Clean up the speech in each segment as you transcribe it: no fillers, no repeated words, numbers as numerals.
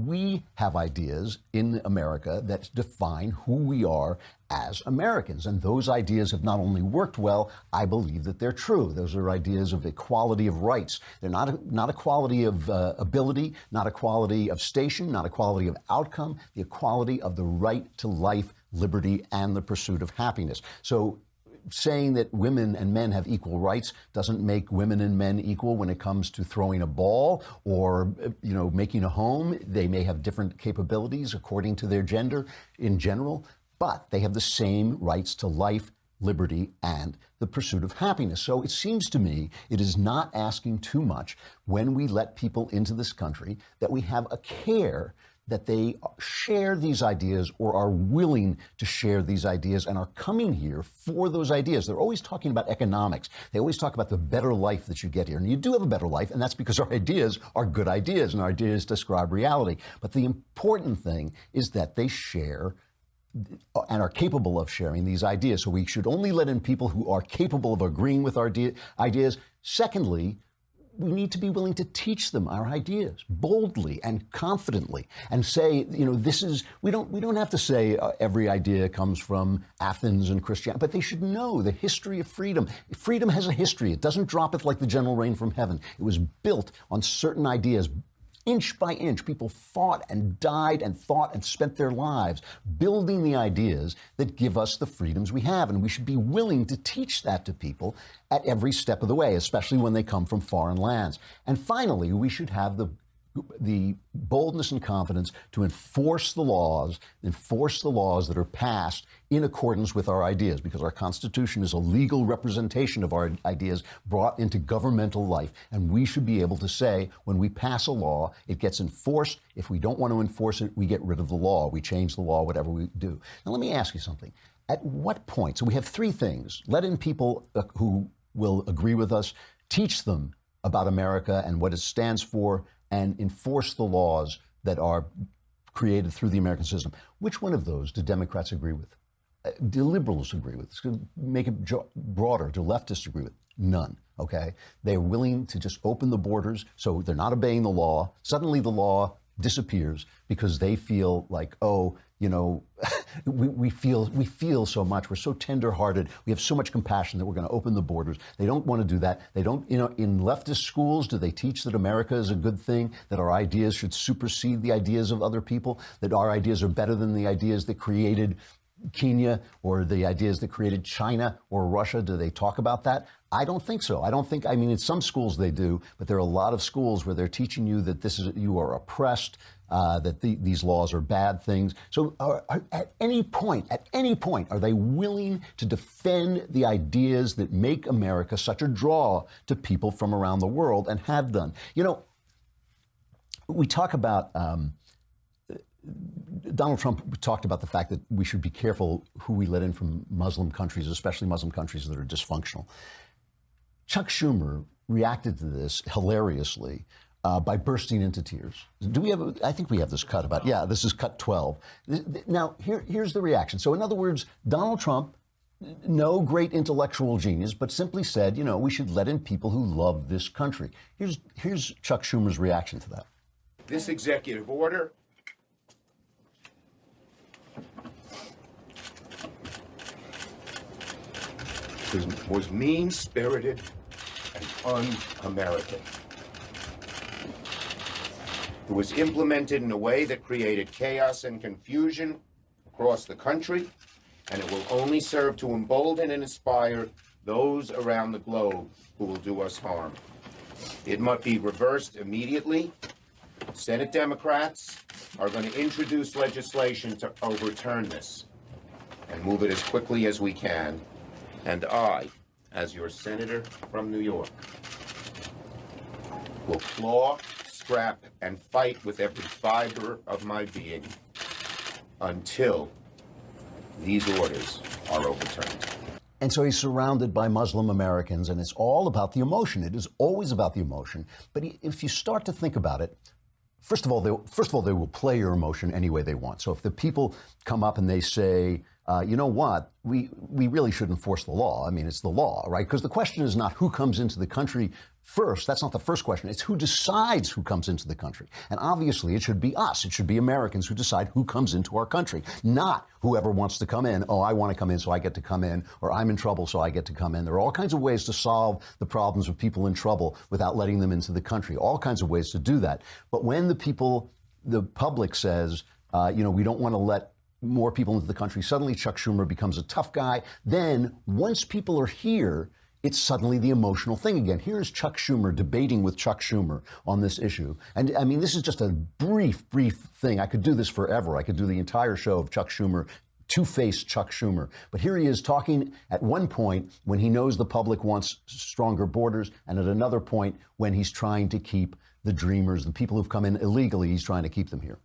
we have ideas in America that define who we are as Americans. And those ideas have not only worked well, I believe that they're true. Those are ideas of equality of rights. They're not equality of ability, not equality of station, not equality of outcome, the equality of the right to life, liberty, and the pursuit of happiness. So saying that women and men have equal rights doesn't make women and men equal when it comes to throwing a ball or, making a home. They may have different capabilities according to their gender in general, but they have the same rights to life, liberty, and the pursuit of happiness. So it seems to me it is not asking too much when we let people into this country that we have a care that they share these ideas or are willing to share these ideas and are coming here for those ideas. They're always talking about economics. They always talk about the better life that you get here. And you do have a better life, and that's because our ideas are good ideas, and our ideas describe reality. But the important thing is that they share and are capable of sharing these ideas. So we should only let in people who are capable of agreeing with our ideas. Secondly, we need to be willing to teach them our ideas boldly and confidently and say, we don't have to say every idea comes from Athens and Christianity, but they should know the history of freedom. Freedom has a history. It doesn't drop it like the gentle rain from heaven. It was built on certain ideas. Inch by inch, people fought and died and thought and spent their lives building the ideas that give us the freedoms we have. And we should be willing to teach that to people at every step of the way, especially when they come from foreign lands. And finally, we should have the boldness and confidence to enforce the laws that are passed in accordance with our ideas, because our Constitution is a legal representation of our ideas brought into governmental life. And we should be able to say, when we pass a law, it gets enforced. If we don't want to enforce it, we get rid of the law. We change the law, whatever we do. Now, let me ask you something. At what point, so we have three things: let in people who will agree with us, teach them about America and what it stands for, and enforce the laws that are created through the American system. Which one of those do Democrats agree with? Do liberals agree with? Make it broader. Do leftists agree with? None, okay? They're willing to just open the borders, so they're not obeying the law. Suddenly the law disappears because they feel like, we feel so much. We're so tender-hearted. We have so much compassion that we're going to open the borders. They don't want to do that. They don't, in leftist schools, do they teach that America is a good thing, that our ideas should supersede the ideas of other people, that our ideas are better than the ideas that created Kenya or the ideas that created China or Russia? Do they talk about that? I don't think so. In some schools they do, but there are a lot of schools where they're teaching you that you are oppressed, that these laws are bad things. So at any point, are they willing to defend the ideas that make America such a draw to people from around the world, and have done? We talk about, Donald Trump talked about the fact that we should be careful who we let in from Muslim countries, especially Muslim countries that are dysfunctional. Chuck Schumer reacted to this hilariously by bursting into tears. I think we have this cut about, this is cut 12. Now, here's the reaction. So in other words, Donald Trump, no great intellectual genius, but simply said, we should let in people who love this country. Here's Chuck Schumer's reaction to that. This executive order was mean-spirited and un-American. It was implemented in a way that created chaos and confusion across the country, and it will only serve to embolden and inspire those around the globe who will do us harm. It must be reversed immediately. Senate Democrats are going to introduce legislation to overturn this and move it as quickly as we can. And I, as your senator from New York, will claw, scrap, and fight with every fiber of my being until these orders are overturned. And so he's surrounded by Muslim Americans, and it's all about the emotion. It is always about the emotion. But if you start to think about it, first of all, they will play your emotion any way they want. So if the people come up and they say, you know what, we really should enforce the law. I mean, it's the law, right? Because the question is not who comes into the country first. That's not the first question. It's who decides who comes into the country. And obviously, it should be us. It should be Americans who decide who comes into our country, not whoever wants to come in. Oh, I want to come in, so I get to come in, or I'm in trouble, so I get to come in. There are all kinds of ways to solve the problems of people in trouble without letting them into the country, all kinds of ways to do that. But when the public says, we don't want to let more people into the country, suddenly Chuck Schumer becomes a tough guy. Then once people are here, it's suddenly the emotional thing again. Here's Chuck Schumer debating with Chuck Schumer on this issue. And I mean, this is just a brief thing. I could do this forever. I could do the entire show of Chuck Schumer, two-faced Chuck Schumer. But here he is talking at one point when he knows the public wants stronger borders, and at another point when he's trying to keep the dreamers, the people who've come in illegally, he's trying to keep them here.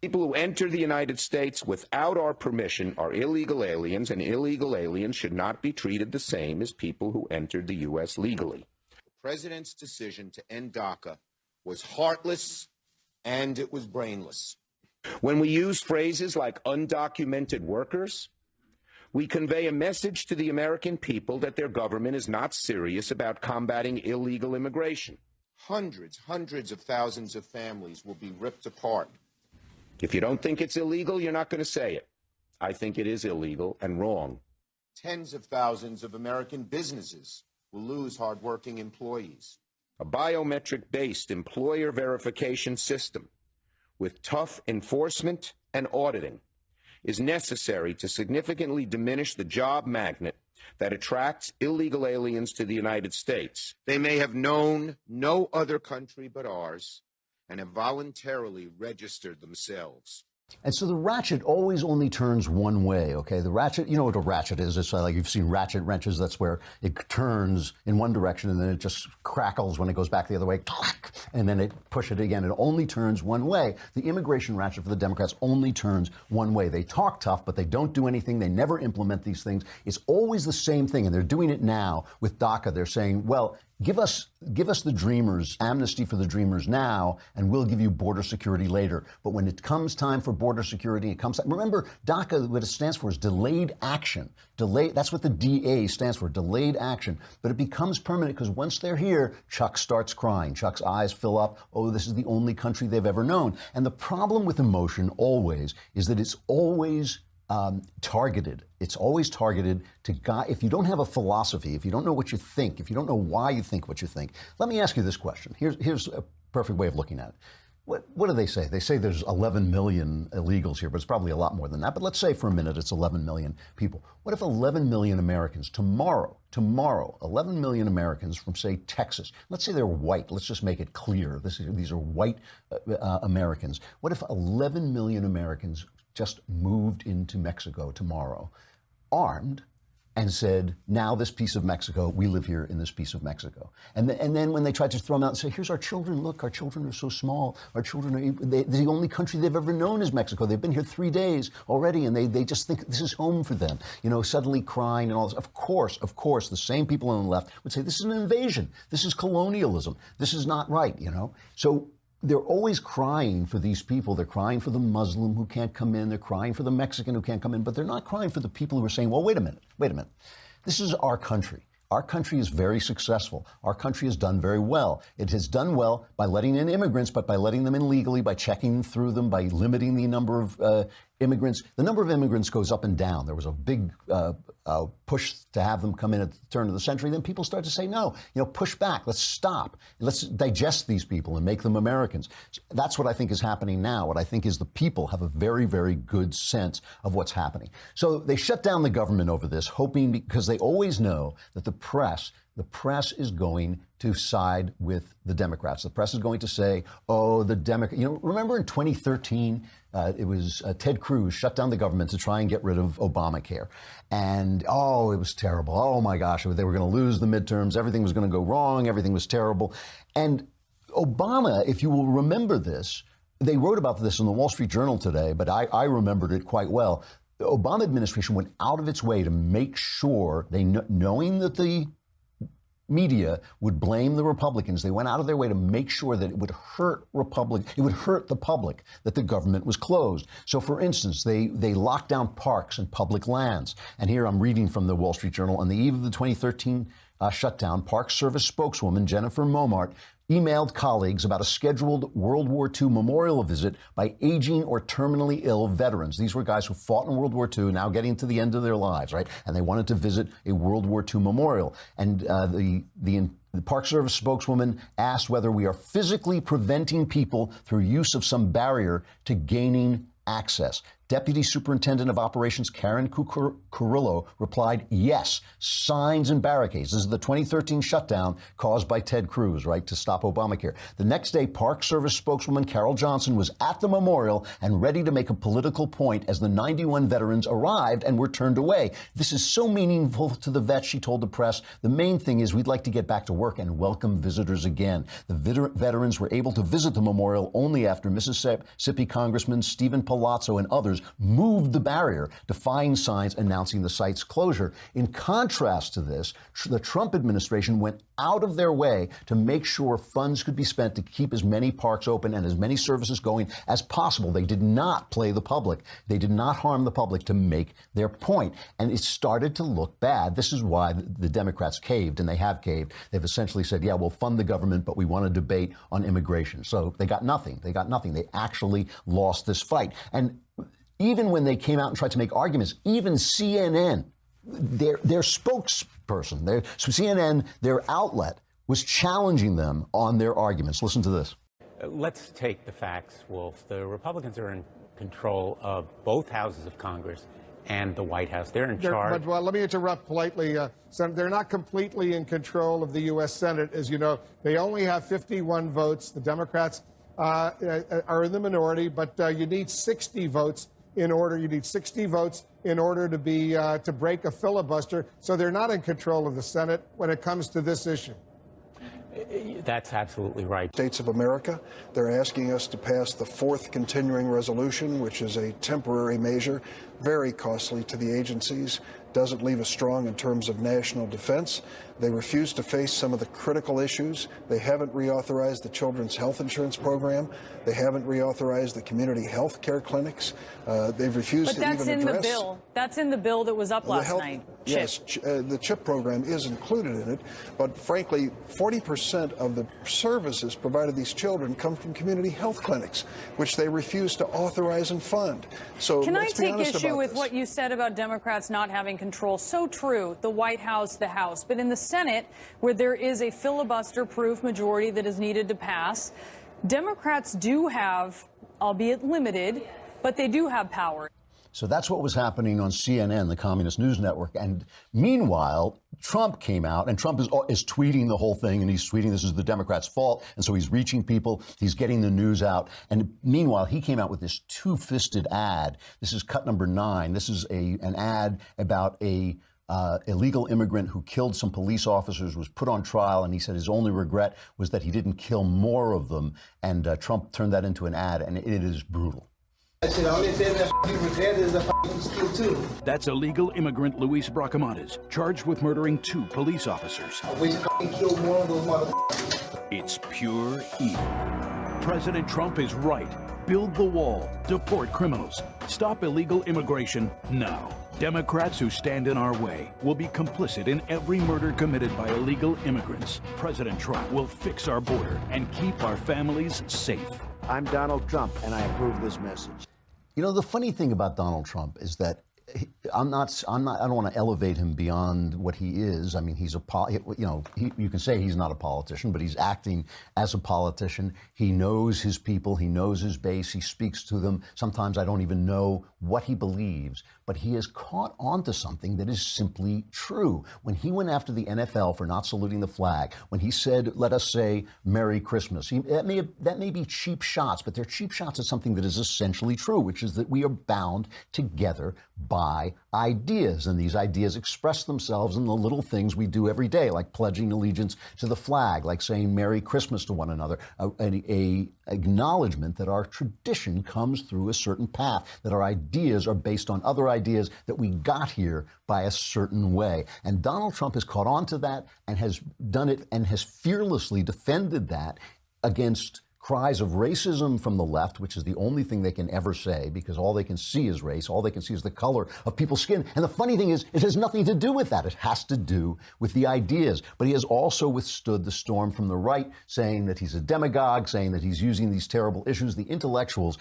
People who enter the United States without our permission are illegal aliens, and illegal aliens should not be treated the same as people who entered the U.S. legally. The president's decision to end DACA was heartless and it was brainless. When we use phrases like undocumented workers, we convey a message to the American people that their government is not serious about combating illegal immigration. Hundreds of thousands of families will be ripped apart. If you don't think it's illegal, you're not going to say it. I think it is illegal and wrong. Tens of thousands of American businesses will lose hardworking employees. A biometric-based employer verification system with tough enforcement and auditing is necessary to significantly diminish the job magnet that attracts illegal aliens to the United States. They may have known no other country but ours and have voluntarily registered themselves. And so the ratchet always only turns one way, okay? The ratchet, you know what a ratchet is? It's like you've seen ratchet wrenches. That's where it turns in one direction and then it just crackles when it goes back the other way, and then it push it again. It only turns one way. The immigration ratchet for the Democrats only turns one way. They talk tough, but they don't do anything. They never implement these things. It's always the same thing, and they're doing it now with DACA. They're saying, well, give us the dreamers, amnesty for the dreamers now, and we'll give you border security later. But when it comes time for border security, remember, DACA, what it stands for is delayed action. That's what the DA stands for, delayed action. But it becomes permanent because once they're here, Chuck starts crying. Chuck's eyes fill up. Oh, this is the only country they've ever known. And the problem with emotion always is that it's always targeted. It's always targeted to guide. If you don't have a philosophy, if you don't know what you think, if you don't know why you think what you think, let me ask you this question. Here's a perfect way of looking at it. What do they say? They say there's 11 million illegals here, but it's probably a lot more than that. But let's say for a minute it's 11 million people. What if 11 million Americans tomorrow, 11 million Americans from, say, Texas, let's say they're white. Let's just make it clear. These are white Americans. What if 11 million Americans just moved into Mexico tomorrow, armed, and said, now this piece of Mexico, we live here in this piece of Mexico. And then when they tried to throw them out and say, here's our children, look, our children are so small. Our children the only country they've ever known is Mexico. They've been here 3 days already, and they just think this is home for them. Suddenly crying and all this. Of course, the same people on the left would say, this is an invasion. This is colonialism. This is not right, So they're always crying for these people. They're crying for the Muslim who can't come in. They're crying for the Mexican who can't come in. But they're not crying for the people who are saying, well, wait a minute. This is our country. Our country is very successful. Our country has done very well. It has done well by letting in immigrants, but by letting them in legally, by checking through them, by limiting the number of immigrants. The number of immigrants goes up and down. There was a big push to have them come in at the turn of the century. Then people start to say, no, push back. Let's stop. Let's digest these people and make them Americans. That's what I think is happening now. What I think is the people have a very, very good sense of what's happening. So they shut down the government over this, hoping, because they always know that the press is going to side with the Democrats. The press is going to say, oh, the Democrats. Remember in 2013, it was Ted Cruz shut down the government to try and get rid of Obamacare. And, it was terrible. Oh, my gosh, they were going to lose the midterms. Everything was going to go wrong. Everything was terrible. And Obama, if you will remember this, they wrote about this in the Wall Street Journal today, but I remembered it quite well. The Obama administration went out of its way to make sure, knowing that the media would blame the Republicans, they went out of their way to make sure that it would hurt the public that the government was closed. So, for instance, they locked down parks and public lands. And here I'm reading from the Wall Street Journal. On the eve of the 2013 shutdown, Park Service spokeswoman Jennifer Momart emailed colleagues about a scheduled World War II memorial visit by aging or terminally ill veterans. These were guys who fought in World War II, now getting to the end of their lives, right? And they wanted to visit a World War II memorial. And the Park Service spokeswoman asked whether we are physically preventing people through use of some barrier to gaining access. Deputy Superintendent of Operations Karen Curillo replied, yes, signs and barricades. This is the 2013 shutdown caused by Ted Cruz, right, to stop Obamacare. The next day, Park Service spokeswoman Carol Johnson was at the memorial and ready to make a political point as the 91 veterans arrived and were turned away. This is so meaningful to the vets, she told the press. The main thing is we'd like to get back to work and welcome visitors again. The veterans were able to visit the memorial only after Mississippi Congressman Stephen Palazzo and others moved the barrier, defying signs announcing the site's closure. In contrast to this, the Trump administration went out of their way to make sure funds could be spent to keep as many parks open and as many services going as possible. They did not play the public. They did not harm the public to make their point. And it started to look bad. This is why the Democrats caved, and they have caved. They've essentially said, yeah, we'll fund the government, but we want to debate on immigration. So they got nothing. They got nothing. They actually lost this fight. And even when they came out and tried to make arguments, even CNN, their spokesperson, CNN, their outlet, was challenging them on their arguments. Listen to this. Let's take the facts, Wolf. The Republicans are in control of both houses of Congress and the White House. They're in charge. But let me interrupt politely. Senator, they're not completely in control of the U.S. Senate. As you know, they only have 51 votes. The Democrats are in the minority, but you need 60 votes. You need 60 votes in order to be to break a filibuster. So they're not in control of the Senate when it comes to this issue. That's absolutely right. States of America, they're asking us to pass the fourth continuing resolution, which is a temporary measure, very costly to the agencies, doesn't leave us strong in terms of national defense. They refuse to face some of the critical issues. They haven't reauthorized the Children's Health Insurance Program. They haven't reauthorized the community health care clinics. They've refused to even address... But that's in the bill. That's in the bill that was up last night. Yes, the CHIP program is included in it. But frankly, 40% of the services provided these children come from community health clinics, which they refuse to authorize and fund. So can I let's be honest take issue about with this. what you said about Democrats not having control? So true, the White House, the House. But in the Senate, where there is a filibuster-proof majority that is needed to pass, Democrats do have, albeit limited, but they do have power. So that's what was happening on CNN, the Communist News Network. And meanwhile, Trump came out, and Trump is tweeting the whole thing, and he's tweeting this is the Democrats' fault. And so he's reaching people. He's getting the news out. And meanwhile, he came out with this two-fisted ad. This is cut number 9. This is an ad about a illegal immigrant who killed some police officers, was put on trial, and he said his only regret was that he didn't kill more of them. And Trump turned that into an ad, and it is brutal. The only thing that you regret is that you steal too. That's illegal immigrant Luis Bracamontes, charged with murdering 2 police officers. I wish I killed more of those motherfuckers. It's pure evil. President Trump is right. Build the wall. Deport criminals. Stop illegal immigration now. Democrats who stand in our way will be complicit in every murder committed by illegal immigrants. President Trump will fix our border and keep our families safe. I'm Donald Trump, and I approve this message. You know, the funny thing about Donald Trump is that I don't want to elevate him beyond what he is. I mean, he's you can say he's not a politician, but he's acting as a politician. He knows his people. He knows his base. He speaks to them. Sometimes I don't even know what he believes, but he has caught on to something that is simply true. When he went after the NFL for not saluting the flag, when he said, let us say, Merry Christmas, that may be cheap shots, but they're cheap shots at something that is essentially true, which is that we are bound together by ideas, and these ideas express themselves in the little things we do every day, like pledging allegiance to the flag, like saying Merry Christmas to one another, a acknowledgement that our tradition comes through a certain path, that our ideas are based on other ideas, that we got here by a certain way. And Donald Trump has caught on to that and has done it and has fearlessly defended that against cries of racism from the left, which is the only thing they can ever say because all they can see is race, all they can see is the color of people's skin. And the funny thing is, it has nothing to do with that. It has to do with the ideas. But he has also withstood the storm from the right, saying that he's a demagogue, saying that he's using these terrible issues. The intellectuals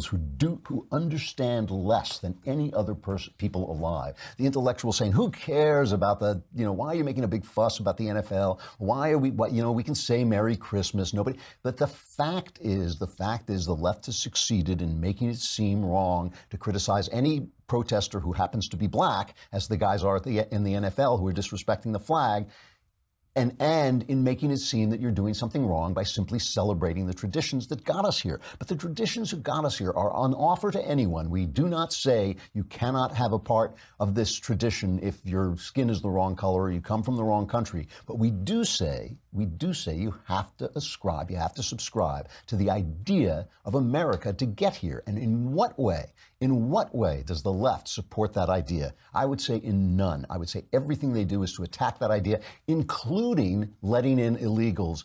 who understand less than any other people alive, the intellectuals saying, who cares about why are you making a big fuss about the NFL? Why are we can say Merry Christmas, nobody, but the fact is the left has succeeded in making it seem wrong to criticize any protester who happens to be black, as the guys are in the NFL who are disrespecting the flag, and in making it seem that you're doing something wrong by simply celebrating the traditions that got us here. But the traditions that got us here are on offer to anyone. We do not say you cannot have a part of this tradition if your skin is the wrong color or you come from the wrong country. But we do say you have to subscribe to the idea of America to get here. And in what way does the left support that idea? I would say in none. I would say everything they do is to attack that idea, including letting in illegals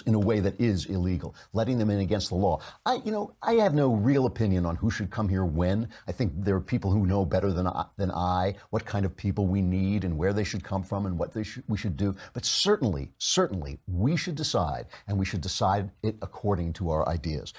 in a way that is illegal, letting them in against the law. I have no real opinion on who should come here when. I think there are people who know better than I what kind of people we need and where they should come from and what we should do. But certainly, we should decide, and we should decide it according to our ideas.